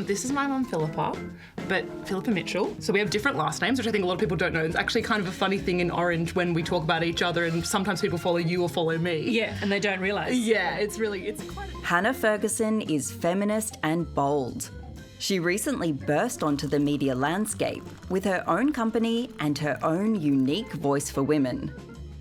This is my mum, Philippa, but Philippa Mitchell. So we have different last names, which I think a lot of people don't know. It's actually kind of a funny thing in Orange when we talk about each other, and sometimes people follow you or follow me. Yeah, and they don't realise. Yeah, it's quite... Hannah Ferguson is feminist and bold. She recently burst onto the media landscape with her own company and her own unique voice for women.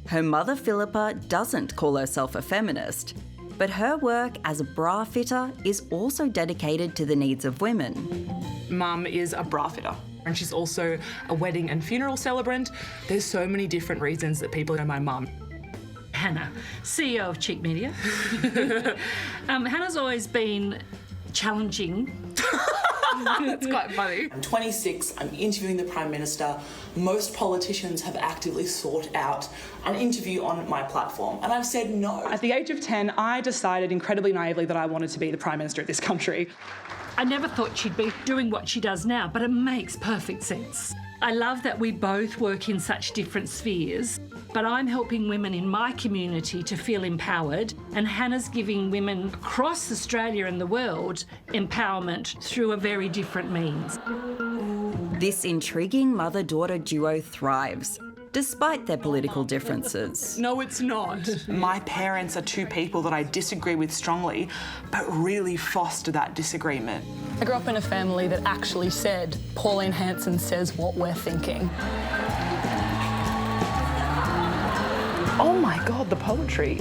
Her mother, Philippa, doesn't call herself a feminist, but her work as a bra fitter is also dedicated to the needs of women. Mum is a bra fitter, and she's also a wedding and funeral celebrant. There's so many different reasons that people know my mum. Hannah, CEO of Cheek Media. Hannah's always been challenging. That's quite funny. I'm 26, I'm interviewing the Prime Minister. Most politicians have actively sought out an interview on my platform, and I've said no. At the age of 10, I decided incredibly naively that I wanted to be the Prime Minister of this country. I never thought she'd be doing what she does now, but it makes perfect sense. I love that we both work in such different spheres, but I'm helping women in my community to feel empowered, and Hannah's giving women across Australia and the world empowerment through a very different means. This intriguing mother-daughter duo thrives, despite their political differences. No, it's not. My parents are two people that I disagree with strongly, but really foster that disagreement. I grew up in a family that actually said, Pauline Hanson says what we're thinking. Oh my God, the poetry.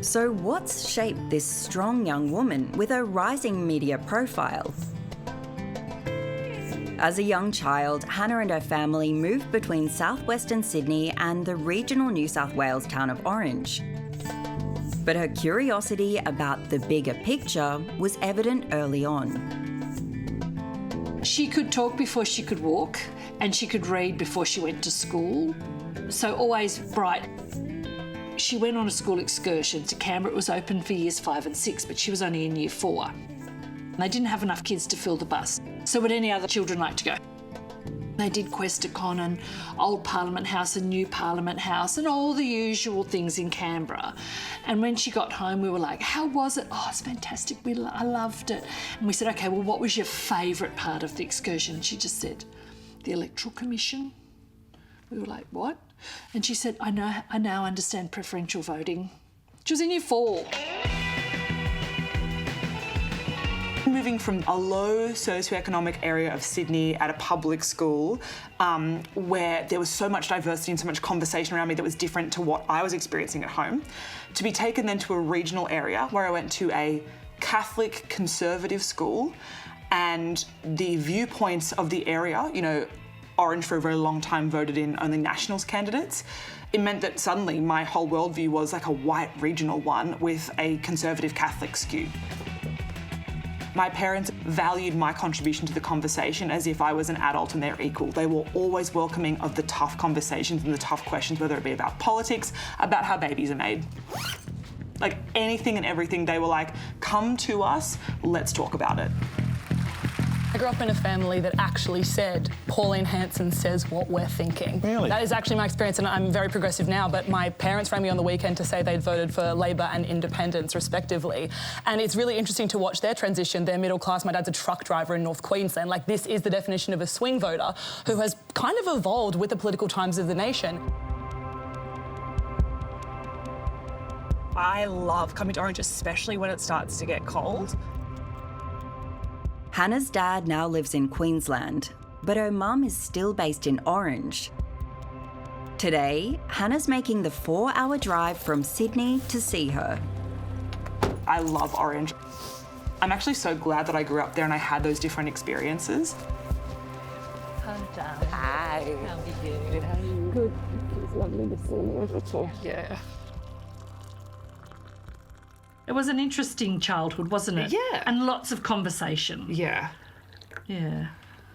So what's shaped this strong young woman with a rising media profile? As a young child, Hannah and her family moved between southwestern Sydney and the regional New South Wales town of Orange. But her curiosity about the bigger picture was evident early on. She could talk before she could walk, and she could read before she went to school. So always bright. She went on a school excursion to Canberra. It was open for years 5 and 6, but she was only in year 4. They didn't have enough kids to fill the bus. So would any other children like to go? They did Questacon and Old Parliament House and New Parliament House and all the usual things in Canberra. And when she got home, we were like, how was it? Oh, it's fantastic. I loved it. And we said, OK, well, what was your favourite part of the excursion? She just said, the Electoral Commission. We were like, what? And she said, I now understand preferential voting. She was in year 4. Moving from a low socioeconomic area of Sydney at a public school where there was so much diversity and so much conversation around me that was different to what I was experiencing at home, to be taken then to a regional area where I went to a Catholic conservative school, and the viewpoints of the area, you know, Orange for a very long time voted in only Nationals candidates. It meant that suddenly my whole worldview was like a white regional one with a conservative Catholic skew. My parents valued my contribution to the conversation as if I was an adult and they're equal. They were always welcoming of the tough conversations and the tough questions, whether it be about politics, about how babies are made. Like anything and everything, they were like, come to us, let's talk about it. I grew up in a family that actually said, Pauline Hanson says what we're thinking. Really? That is actually my experience, and I'm very progressive now, but my parents rang me on the weekend to say they'd voted for Labor and Independence, respectively. And it's really interesting to watch their transition. They're middle class. My dad's a truck driver in North Queensland. Like, this is the definition of a swing voter who has kind of evolved with the political times of the nation. I love coming to Orange, especially when it starts to get cold. Hannah's dad now lives in Queensland, but her mum is still based in Orange. Today, Hannah's making the 4-hour drive from Sydney to see her. I love Orange. I'm actually so glad that I grew up there and I had those different experiences. Hi, darling. Hi. How are you? Good, how are you? Good. It's lovely to see you. Yeah. It was an interesting childhood, wasn't it? Yeah. And lots of conversation. Yeah. Yeah.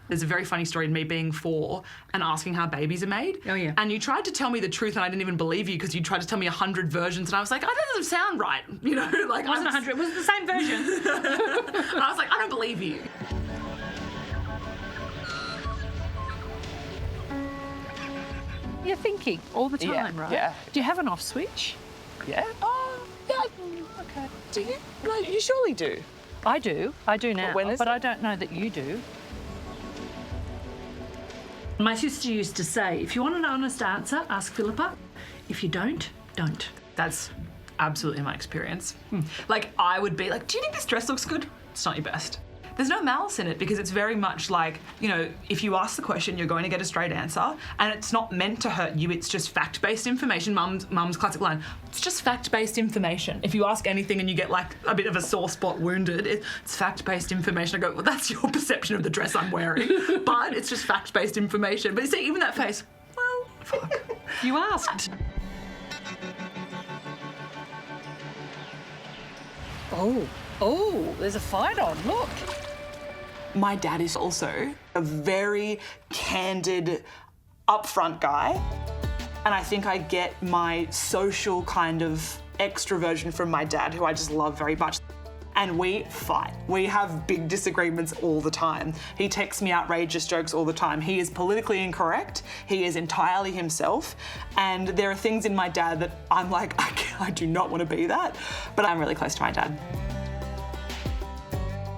There's a very funny story in me being 4 and asking how babies are made. Oh, yeah. And you tried to tell me the truth and I didn't even believe you because you tried to tell me 100 versions and I was like, oh, that doesn't sound right. You know, like... It wasn't 100, it was the same version. And I was like, I don't believe you. you're thinking all the time, right? Yeah. Do you have an off switch? Yeah. Oh, yeah. Okay. Do you? No, you surely do. I do now, when is but it? I don't know that you do. My sister used to say, if you want an honest answer, ask Philippa. If you don't, don't. That's absolutely my experience. Like, I would be like, do you think this dress looks good? It's not your best. There's no malice in it because it's very much like, you know, if you ask the question, you're going to get a straight answer, and it's not meant to hurt you. It's just fact-based information. Mum's classic line, it's just fact-based information. If you ask anything and you get like a bit of a sore spot wounded, it's fact-based information. I go, well, that's your perception of the dress I'm wearing, but it's just fact-based information. But you see, even that face, well, fuck. You asked. Oh, there's a fight on, look. My dad is also a very candid, upfront guy. And I think I get my social kind of extroversion from my dad, who I just love very much. And we fight. We have big disagreements all the time. He texts me outrageous jokes all the time. He is politically incorrect. He is entirely himself. And there are things in my dad that I'm like, I do not want to be that. But I'm really close to my dad.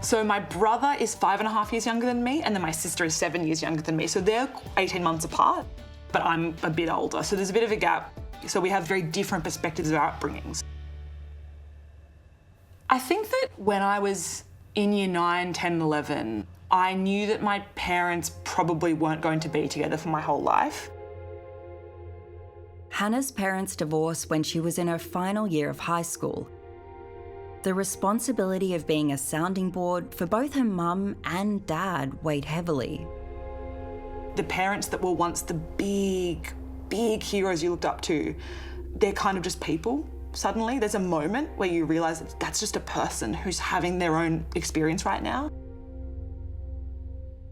So my brother is 5.5 years younger than me, and then my sister is 7 years younger than me. So they're 18 months apart, but I'm a bit older. So there's a bit of a gap. So we have very different perspectives of our upbringings. I think that when I was in year 9, 10, 11, I knew that my parents probably weren't going to be together for my whole life. Hannah's parents divorced when she was in her final year of high school. The responsibility of being a sounding board for both her mum and dad weighed heavily. The parents that were once the big, big heroes you looked up to, they're kind of just people. Suddenly, there's a moment where you realise that that's just a person who's having their own experience right now.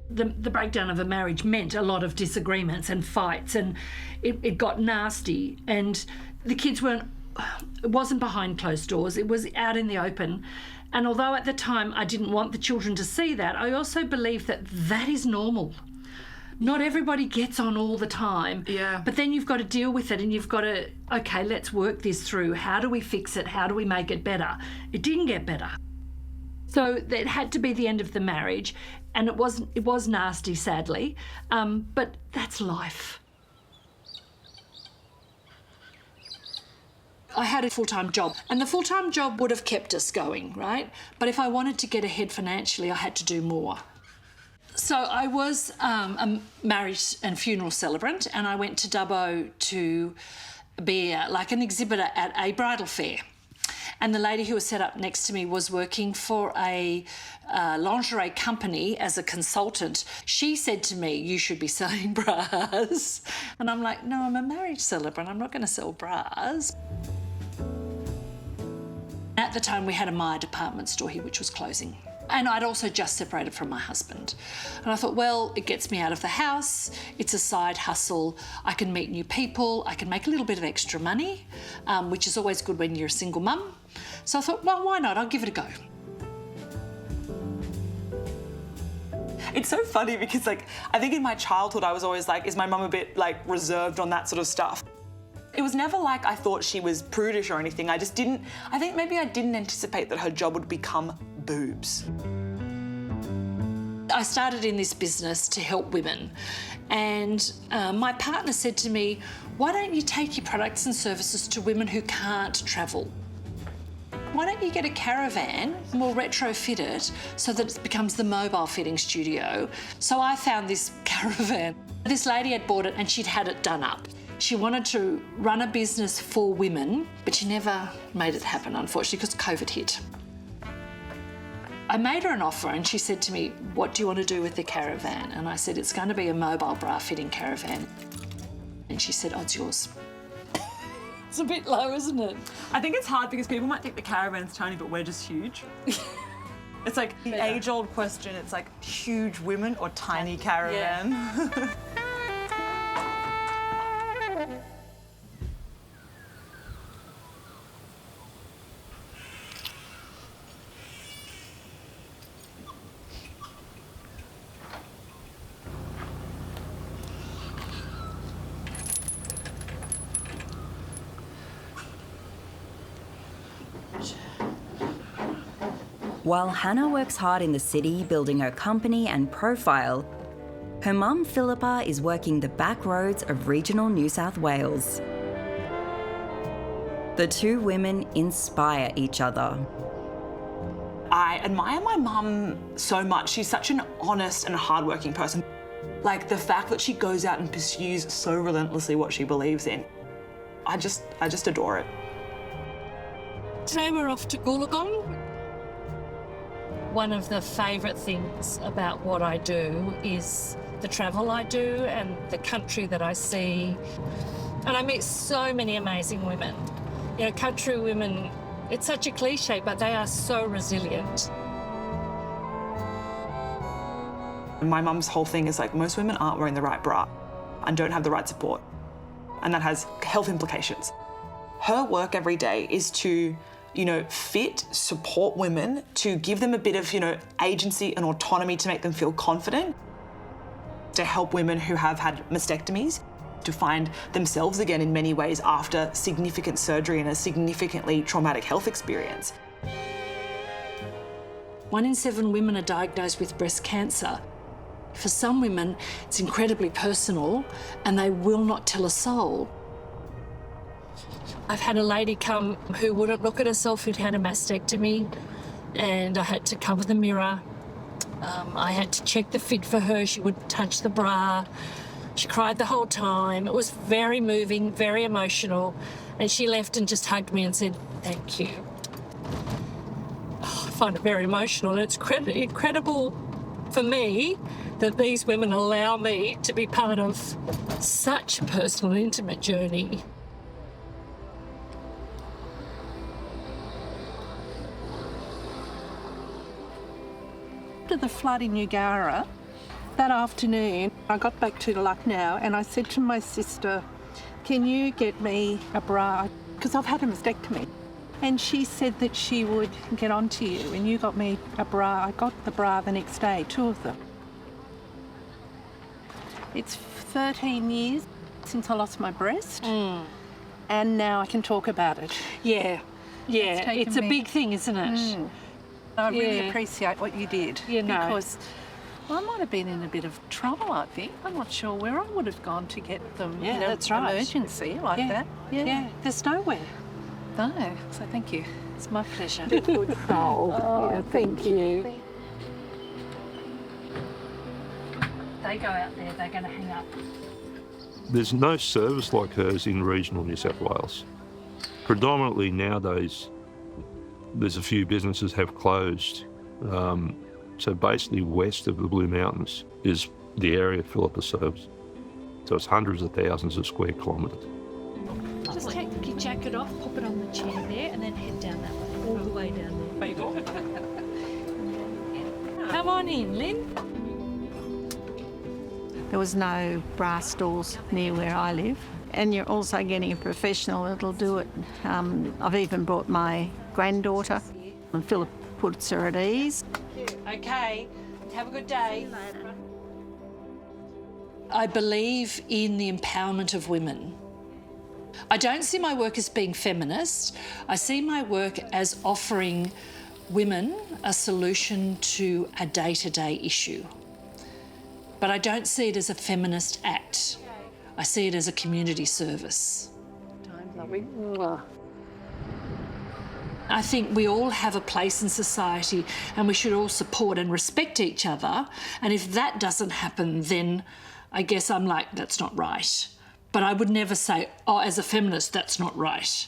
The breakdown of a marriage meant a lot of disagreements and fights, and it got nasty, and the kids it wasn't behind closed doors, it was out in the open. And although at the time I didn't want the children to see that, I also believe that that is normal. Not everybody gets on all the time. Yeah. But then you've got to deal with it, and you've got to, okay, let's work this through. How do we fix it? How do we make it better? It didn't get better. So it had to be the end of the marriage, and it was nasty, sadly, but that's life. I had a full-time job, and the full-time job would have kept us going, right? But if I wanted to get ahead financially, I had to do more. So I was a marriage and funeral celebrant, and I went to Dubbo to be like an exhibitor at a bridal fair. And the lady who was set up next to me was working for a lingerie company as a consultant. She said to me, you should be selling bras. And I'm like, no, I'm a marriage celebrant. I'm not going to sell bras. At the time, we had a Myer department store here, which was closing. And I'd also just separated from my husband. And I thought, well, it gets me out of the house. It's a side hustle. I can meet new people. I can make a little bit of extra money, which is always good when you're a single mum. So I thought, well, why not? I'll give it a go. It's so funny because, like, I think in my childhood I was always like, is my mum a bit, like, reserved on that sort of stuff? It was never like I thought she was prudish or anything. I think maybe I didn't anticipate that her job would become boobs. I started in this business to help women, and my partner said to me, why don't you take your products and services to women who can't travel? Why don't you get a caravan, more retrofit it, so that it becomes the mobile fitting studio? So I found this caravan. This lady had bought it and she'd had it done up. She wanted to run a business for women, but she never made it happen, unfortunately, because COVID hit. I made her an offer and she said to me, what do you want to do with the caravan? And I said, it's going to be a mobile bra fitting caravan. And she said, oh, it's yours. It's a bit low, isn't it? I think it's hard because people might think the caravan's tiny, but we're just huge. It's like the age-old question. It's like huge women or tiny caravan. Yeah. While Hannah works hard in the city building her company and profile, her mum Philippa is working the back roads of regional New South Wales. The two women inspire each other. I admire my mum so much. She's such an honest and hardworking person. Like the fact that she goes out and pursues so relentlessly what she believes in. I just adore it. Today we're off to Goolagong. One of the favourite things about what I do is the travel I do and the country that I see. And I meet so many amazing women. You know, country women, it's such a cliche, but they are so resilient. My mum's whole thing is like, most women aren't wearing the right bra and don't have the right support. And that has health implications. Her work every day is to, support women, to give them a bit of, agency and autonomy to make them feel confident, to help women who have had mastectomies to find themselves again in many ways after significant surgery and a significantly traumatic health experience. 1 in 7 women are diagnosed with breast cancer. For some women, it's incredibly personal and they will not tell a soul. I've had a lady come who wouldn't look at herself who'd had a mastectomy, and I had to cover the mirror. I had to check the fit for her. She wouldn't touch the bra. She cried the whole time. It was very moving, very emotional. And she left and just hugged me and said, "Thank you." Oh, I find it very emotional, and it's incredible for me that these women allow me to be part of such a personal and intimate journey. After the flood in Ugara, that afternoon I got back to Lucknow and I said to my sister, "Can you get me a bra? Because I've had a mastectomy." And she said that she would get on to you, and you got me a bra. I got the bra the next day, 2 of them. It's 13 years since I lost my breast, and now I can talk about it. Yeah, it's a big thing, isn't it? I really appreciate what you did, because I might have been in a bit of trouble, I think. I'm not sure where I would have gone to get them in an emergency like that. Yeah, there's nowhere. No, so thank you. It's my pleasure. Oh, thank you. They go out there, they're going to hang up. There's no service like hers in regional New South Wales. Predominantly nowadays, there's a few businesses have closed. So basically west of the Blue Mountains is the area Philippa serves. So it's hundreds of thousands of square kilometres. Just take your jacket off, pop it on the chair there, and then head down that way, all the way down there. Come on in, Lynn. There was no bra stores near where I live. And you're also getting a professional that'll do it. I've even brought my granddaughter, and Philip puts her at ease. Okay, have a good day. I believe in the empowerment of women. I don't see my work as being feminist. I see my work as offering women a solution to a day-to-day issue. But I don't see it as a feminist act. I see it as a community service. I think we all have a place in society and we should all support and respect each other. And if that doesn't happen, then I guess I'm like, that's not right. But I would never say, oh, as a feminist, that's not right.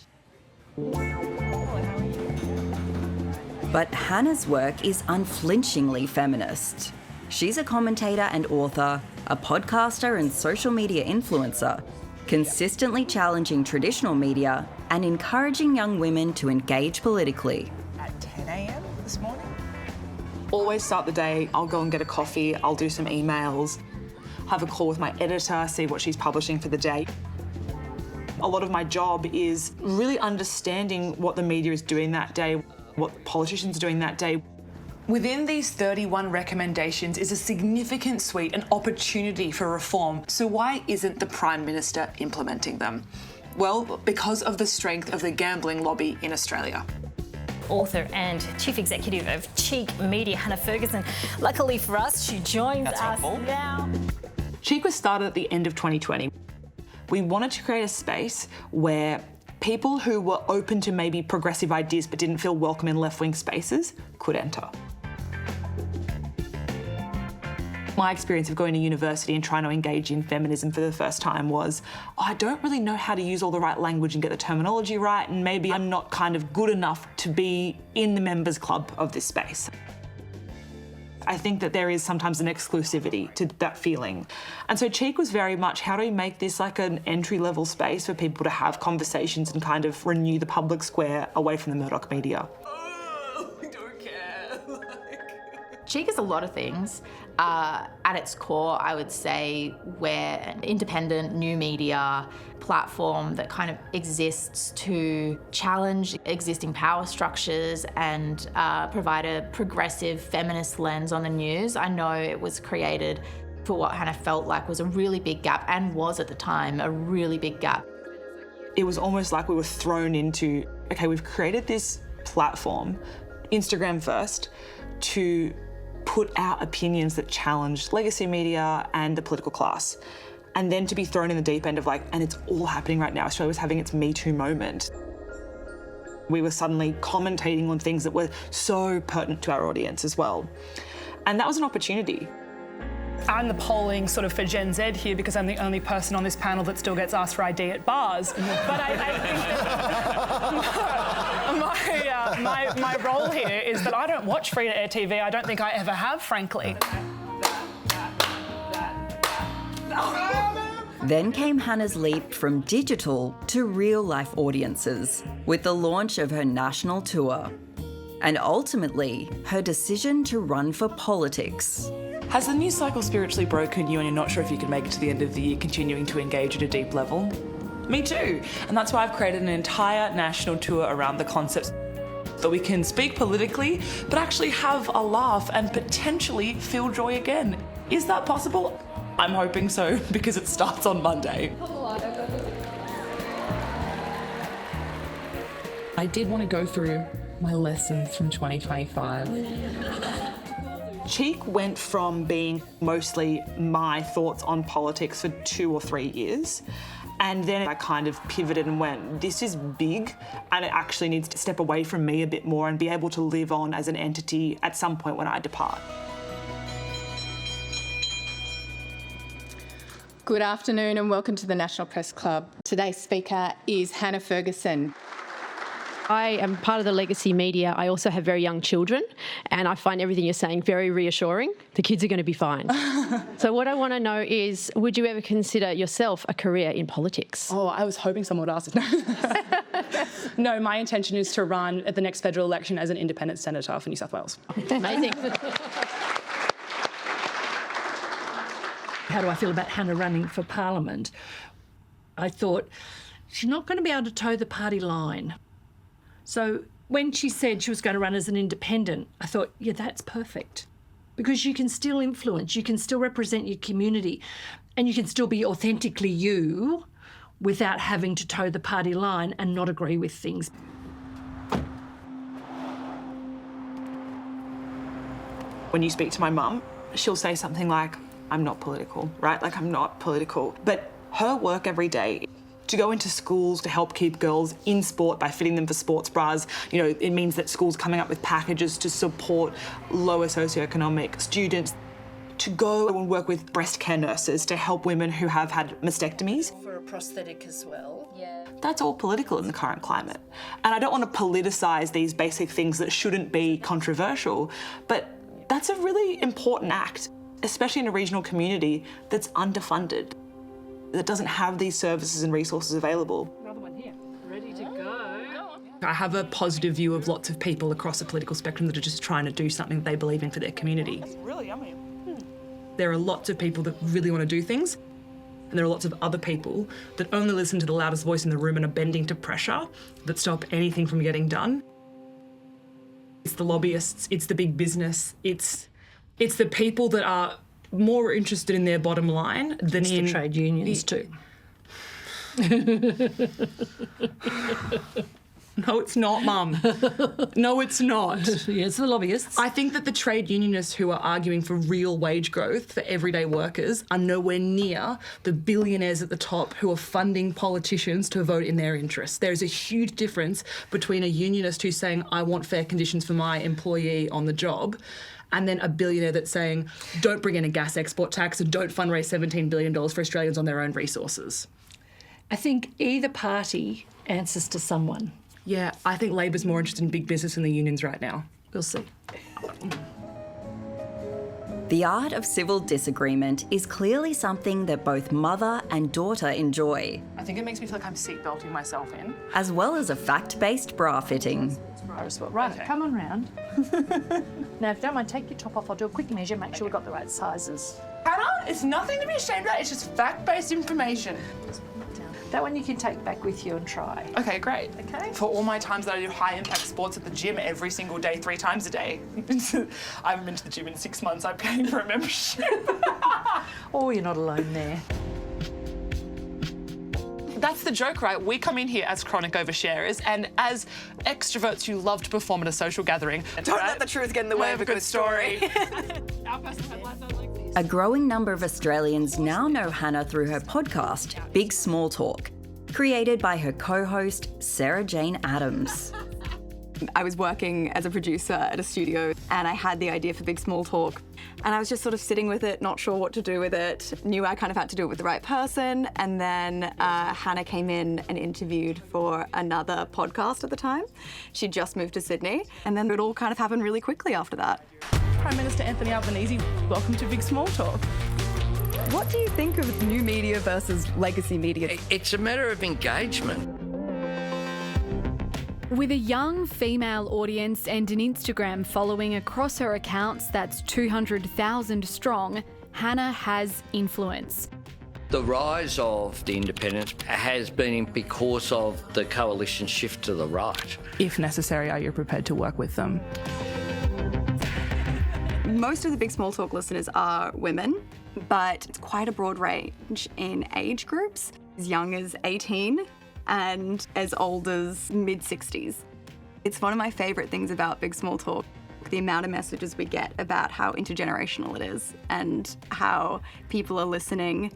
But Hannah's work is unflinchingly feminist. She's a commentator and author, a podcaster and social media influencer, consistently challenging traditional media and encouraging young women to engage politically. At 10 a.m. this morning. Always start the day, I'll go and get a coffee, I'll do some emails, have a call with my editor, see what she's publishing for the day. A lot of my job is really understanding what the media is doing that day, what politicians are doing that day. Within these 31 recommendations is a significant suite, an opportunity for reform. So why isn't the Prime Minister implementing them? Well, because of the strength of the gambling lobby in Australia. author and chief executive of Cheek Media, Hannah Ferguson. Luckily for us, she joins us now. Cheek was started at the end of 2020. We wanted to create a space where people who were open to maybe progressive ideas but didn't feel welcome in left-wing spaces could enter. My experience of going to university and trying to engage in feminism for the first time was, I don't really know how to use all the right language and get the terminology right, and maybe I'm not kind of good enough to be in the members club of this space. I think that there is sometimes an exclusivity to that feeling. And so Cheek was very much, how do we make this like an entry-level space for people to have conversations and kind of renew the public square away from the Murdoch media? I don't care. Cheek is a lot of things. At its core, I would say we're an independent new media platform that kind of exists to challenge existing power structures and provide a progressive feminist lens on the news. I know it was created for what Hannah felt like was a really big gap, and was at the time a really big gap. It was almost like we were thrown into, okay, we've created this platform, Instagram first, to put out opinions that challenged legacy media and the political class. And then to be thrown in the deep end of like, and it's all happening right now. Australia was having its Me Too moment. We were suddenly commentating on things that were so pertinent to our audience as well. And that was an opportunity. I'm the polling sort of for Gen Z here because I'm the only person on this panel that still gets asked for ID at bars. But I think that my role here is that I don't watch free-to-air TV. I don't think I ever have, frankly. Then came Hannah's leap from digital to real-life audiences with the launch of her national tour. And ultimately, her decision to run for politics. Has the news cycle spiritually broken you and you're not sure if you can make it to the end of the year continuing to engage at a deep level? Me too. And that's why I've created an entire national tour around the concepts that we can speak politically, but actually have a laugh and potentially feel joy again. Is that possible? I'm hoping so, because it starts on Monday. I did want to go through my lessons from 2025. Cheek went from being mostly my thoughts on politics for 2 or 3 years, and then I kind of pivoted and went, this is big, and it actually needs to step away from me a bit more and be able to live on as an entity at some point when I depart. Good afternoon and welcome to the National Press Club. Today's speaker is Hannah Ferguson. I am part of the legacy media. I also have very young children, and I find everything you're saying very reassuring. The kids are going to be fine. So what I want to know is, would you ever consider yourself a career in politics? Oh, I was hoping someone would ask it. No, my intention is to run at the next federal election as an independent senator for New South Wales. Amazing. How do I feel about Hannah running for Parliament? I thought, she's not going to be able to toe the party line. So when she said she was going to run as an independent, I thought, yeah, that's perfect. Because you can still influence, you can still represent your community, and you can still be authentically you without having to toe the party line and not agree with things. When you speak to my mum, she'll say something like, I'm not political, right? Like, I'm not political. But her work every day, to go into schools to help keep girls in sport by fitting them for sports bras, you know, it means that schools coming up with packages to support lower socioeconomic students, to go and work with breast care nurses to help women who have had mastectomies. For a prosthetic as well. Yeah. That's all political in the current climate. And I don't want to politicise these basic things that shouldn't be controversial, but that's a really important act, especially in a regional community that's underfunded, that doesn't have these services and resources available. Another one here, ready to go. I have a positive view of lots of people across the political spectrum that are just trying to do something they believe in for their community. It's really yummy. There are lots of people that really want to do things, and there are lots of other people that only listen to the loudest voice in the room and are bending to pressure that stop anything from getting done. It's the lobbyists, it's the big business, it's the people that are more interested in their bottom line than it's in the trade unions too. No, it's not, Mum. No, it's not. Yeah, it's the lobbyists. I think that the trade unionists who are arguing for real wage growth for everyday workers are nowhere near the billionaires at the top who are funding politicians to vote in their interests. There's a huge difference between a unionist who's saying, I want fair conditions for my employee on the job, and then a billionaire that's saying, don't bring in a gas export tax and don't fundraise $17 billion for Australians on their own resources. I think either party answers to someone. Yeah, I think Labor's more interested in big business than the unions right now. We'll see. The art of civil disagreement is clearly something that both mother and daughter enjoy, I think it makes me feel like I'm seatbelting myself in. as well as a fact-based bra fitting. Right, okay. Come on round. Now, if you don't mind, take your top off. I'll do a quick measure, make sure we've got the right sizes. Hannah, it's nothing to be ashamed of. It's just fact-based information. That one you can take back with you and try. Okay, great. Okay. For all my times that I do high-impact sports at the gym every single day, 3 times a day. I haven't been to the gym in 6 months. I'm paying for a membership. Oh, you're not alone there. That's the joke, right? We come in here as chronic oversharers and as extroverts who love to perform at a social gathering. Don't let the truth get in the way of a good story. Our personal headlines are like this. A growing number of Australians now know Hannah through her podcast, Big Small Talk, created by her co-host, Sarah Jane Adams. I was working as a producer at a studio and I had the idea for Big Small Talk. And I was just sort of sitting with it, not sure what to do with it. Knew I kind of had to do it with the right person. And then Hannah came in and interviewed for another podcast at the time. She'd just moved to Sydney. And then it all kind of happened really quickly after that. Prime Minister Anthony Albanese, welcome to Big Small Talk. What do you think of new media versus legacy media? It's a matter of engagement. With a young female audience and an Instagram following across her accounts that's 200,000 strong, Hannah has influence. The rise of the Independents has been because of the coalition shift to the right. If necessary, are you prepared to work with them? Most of the Big Small Talk listeners are women, but it's quite a broad range in age groups, as young as 18 and as old as mid-60s. It's one of my favourite things about Big Small Talk, the amount of messages we get about how intergenerational it is and how people are listening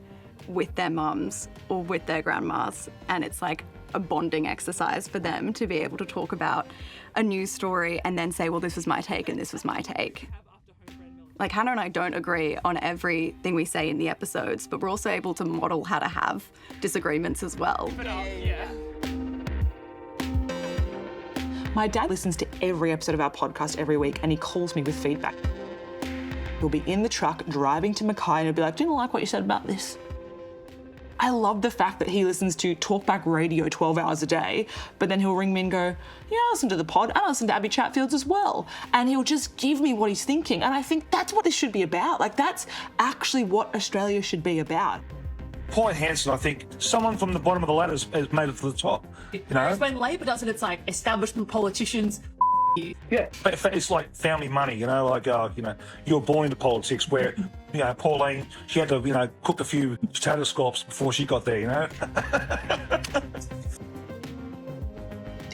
with their mums or with their grandmas, and it's like a bonding exercise for them to be able to talk about a news story and then say, well, this was my take and this was my take. Like, Hannah and I don't agree on everything we say in the episodes, but we're also able to model how to have disagreements as well. My dad listens to every episode of our podcast every week and he calls me with feedback. He'll be in the truck driving to Mackay and he'll be like, didn't like what you said about this. I love the fact that he listens to talkback radio 12 hours a day, but then he'll ring me and go, yeah, I listen to the pod, and I listen to Abby Chatfield's as well. And he'll just give me what he's thinking. And I think that's what this should be about. Like, that's actually what Australia should be about. Quite Hanson, I think, someone from the bottom of the ladder has made it to the top. You know? Whereas when Labor does it, it's like establishment politicians. Yeah, it's like family money, you know, like, you know, you're born into politics where, you know, Pauline, she had to, you know, cook a few potato scallops before she got there, you know?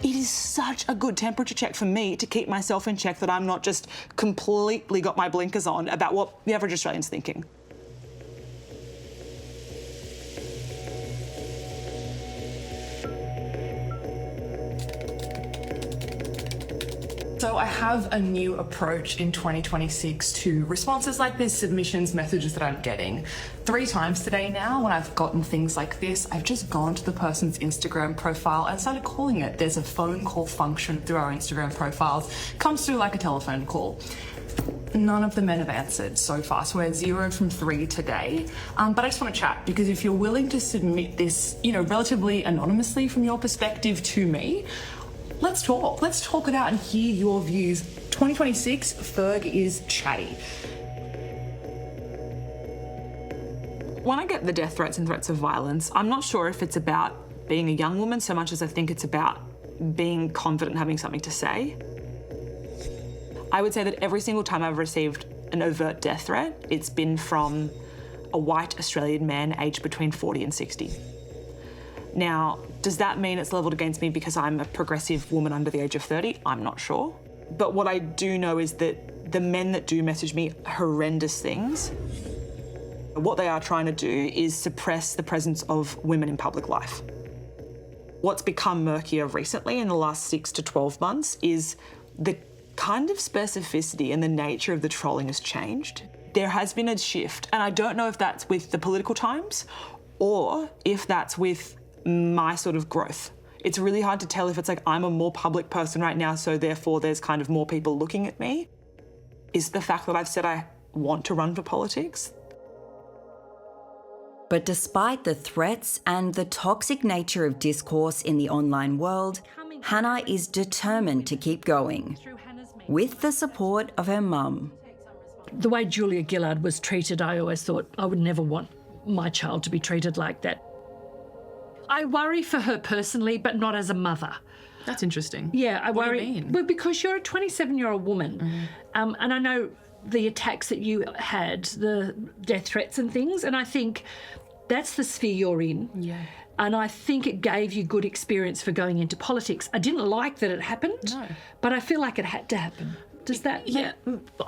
It is such a good temperature check for me to keep myself in check that I'm not just completely got my blinkers on about what the average Australian's thinking. So I have a new approach in 2026 to responses like this, submissions, messages that I'm getting. 3 times today now, when I've gotten things like this, I've just gone to the person's Instagram profile and started calling it. There's a phone call function through our Instagram profiles. Comes through like a telephone call. None of the men have answered so far, so we're 0 from 3 today. But I just want to chat, because if you're willing to submit this, you know, relatively anonymously from your perspective to me, let's talk. Let's talk it out and hear your views. 2026, Ferg is chatty. When I get the death threats and threats of violence, I'm not sure if it's about being a young woman so much as I think it's about being confident and having something to say. I would say that every single time I've received an overt death threat, it's been from a white Australian man aged between 40 and 60. Now, does that mean it's levelled against me because I'm a progressive woman under the age of 30? I'm not sure. But what I do know is that the men that do message me horrendous things, what they are trying to do is suppress the presence of women in public life. What's become murkier recently in the last 6 to 12 months is the kind of specificity and the nature of the trolling has changed. There has been a shift, and I don't know if that's with the political times or if that's with my sort of growth. It's really hard to tell if it's like I'm a more public person right now, so therefore there's kind of more people looking at me. Is the fact that I've said I want to run for politics. But despite the threats and the toxic nature of discourse in the online world, Hannah is determined to keep going, with the support of her mum. The way Julia Gillard was treated, I always thought I would never want my child to be treated like that. I worry for her personally, but not as a mother. That's interesting. Yeah, I worry. What do you mean? Well, because you're a 27-year-old woman, and I know the attacks that you had, the death threats and things, and I think that's the sphere you're in. Yeah. And I think it gave you good experience for going into politics. I didn't like that it happened, but I feel like it had to happen. Does that? Yeah,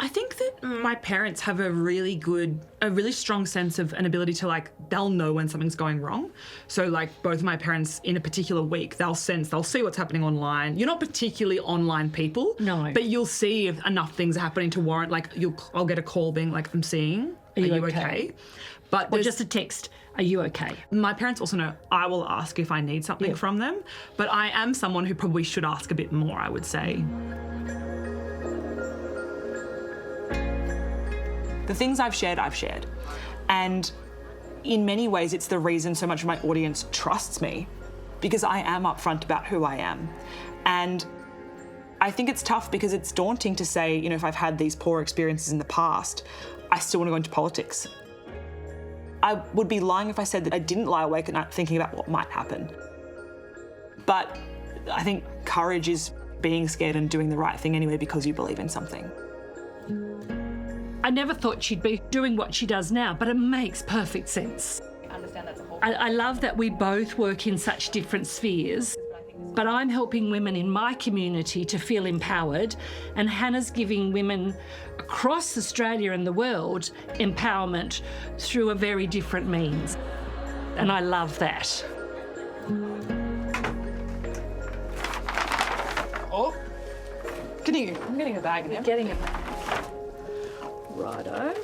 I think that my parents have a really strong sense of an ability to they'll know when something's going wrong. So both of my parents in a particular week, they'll see what's happening online. You're not particularly online people. No. But you'll see if enough things are happening to warrant, I'll get a call being like, I'm seeing, are you okay? But or just a text, are you okay? My parents also know I will ask if I need something from them, but I am someone who probably should ask a bit more, I would say. The things I've shared. And in many ways, it's the reason so much of my audience trusts me, because I am upfront about who I am. And I think it's tough because it's daunting to say, if I've had these poor experiences in the past, I still want to go into politics. I would be lying if I said that I didn't lie awake at night thinking about what might happen. But I think courage is being scared and doing the right thing anyway because you believe in something. I never thought she'd be doing what she does now, but it makes perfect sense. I understand that's a whole... I love that we both work in such different spheres, but I'm helping women in my community to feel empowered, and Hannah's giving women across Australia and the world empowerment through a very different means. And I love that. Oh, I'm getting a bag now. Getting a bag. Righto.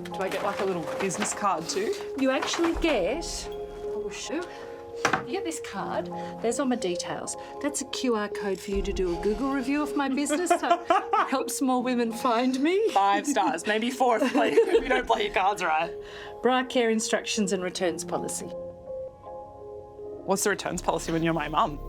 Do I get a little business card too? You actually get, you get this card. There's all my details. That's a QR code for you to do a Google review of my business, so it helps more women find me. 5 stars, maybe 4 if you don't play your cards right. Bra care instructions and returns policy. What's the returns policy when you're my mum?